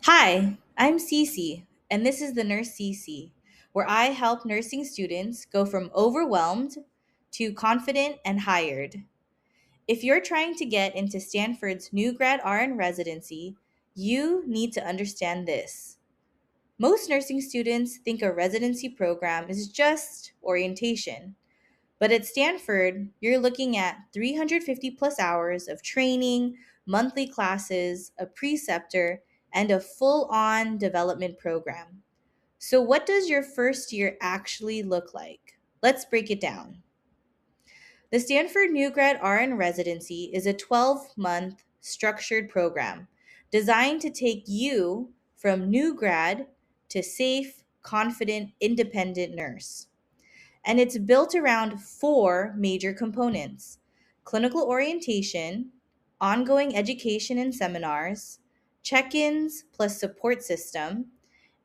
Hi, I'm Cece, and this is the Nurse Cece, where I help nursing students go from overwhelmed to confident and hired. If you're trying to get into Stanford's new grad RN residency, you need to understand this. Most nursing students think a residency program is just orientation, but at Stanford, you're looking at 350 plus hours of training, monthly classes, a preceptor, and a full on development program. So, what does your first year actually look like? Let's break it down. The Stanford New Grad RN Residency is a 12-month structured program designed to take you from new grad to safe, confident, independent nurse. And it's built around four major components: clinical orientation, ongoing education and seminars, check ins plus support system,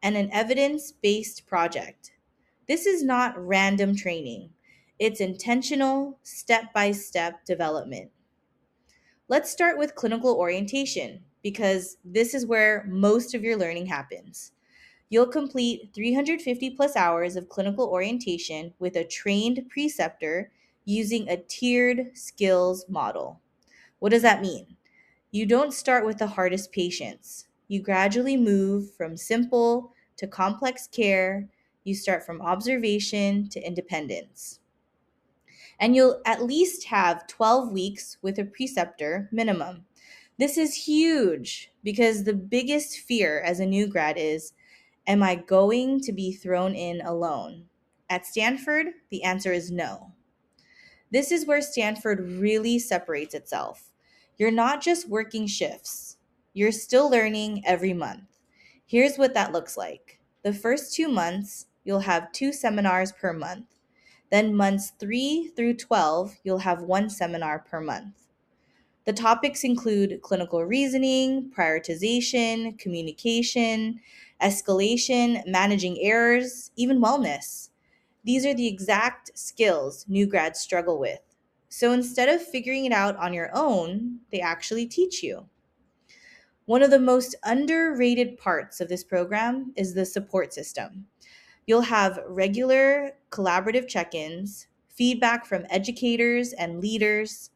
and an evidence based project. This is not random training, it's intentional, step by step development. Let's start with clinical orientation because this is where most of your learning happens. You'll complete 350 plus hours of clinical orientation with a trained preceptor using a tiered skills model. What does that mean? You don't start with the hardest patients. You gradually move from simple to complex care. You start from observation to independence. And you'll at least have 12 weeks with a preceptor minimum. This is huge because the biggest fear as a new grad is, am I going to be thrown in alone? At Stanford, the answer is no. This is where Stanford really separates itself. You're not just working shifts, you're still learning every month. Here's what that looks like. The first 2 months, you'll have two seminars per month. Then months 3 through 12, you'll have one seminar per month. The topics include clinical reasoning, prioritization, communication, escalation, managing errors, even wellness. These are the exact skills new grads struggle with. So instead of figuring it out on your own, they actually teach you. One of the most underrated parts of this program is the support system. You'll have regular collaborative check ins, feedback from educators and leaders,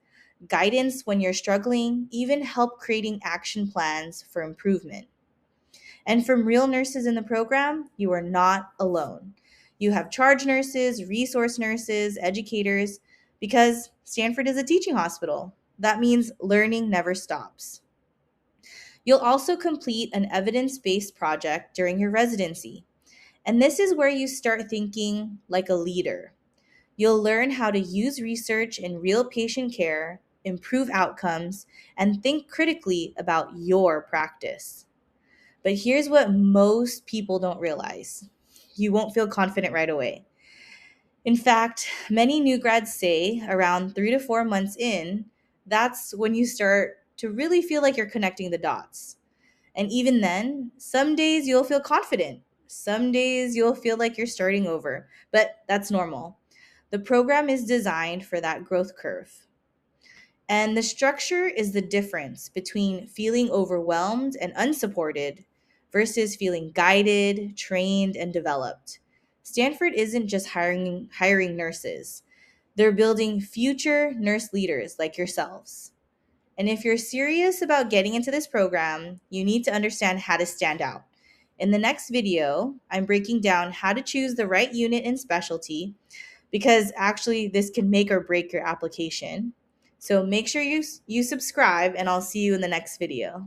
guidance when you're struggling, even help creating action plans for improvement. And from real nurses in the program, you are not alone. You have charge nurses, resource nurses, educators, because Stanford is a teaching hospital. That means learning never stops. You'll also complete an evidence based project during your residency. And this is where you start thinking like a leader. You'll learn how to use research in real patient care, improve outcomes, and think critically about your practice. But here's what most people don't realize: you won't feel confident right away. In fact, many new grads say around 3 to 4 months in, that's when you start to really feel like you're connecting the dots. And even then, some days you'll feel confident. Some days you'll feel like you're starting over, but that's normal. The program is designed for that growth curve. And the structure is the difference between feeling overwhelmed and unsupported versus feeling guided, trained, and developed. Stanford isn't just hiring nurses. They're building future nurse leaders like yourselves. And if you're serious about getting into this program, you need to understand how to stand out. In the next video, I'm breaking down how to choose the right unit and specialty because actually this can make or break your application. So make sure you subscribe and I'll see you in the next video.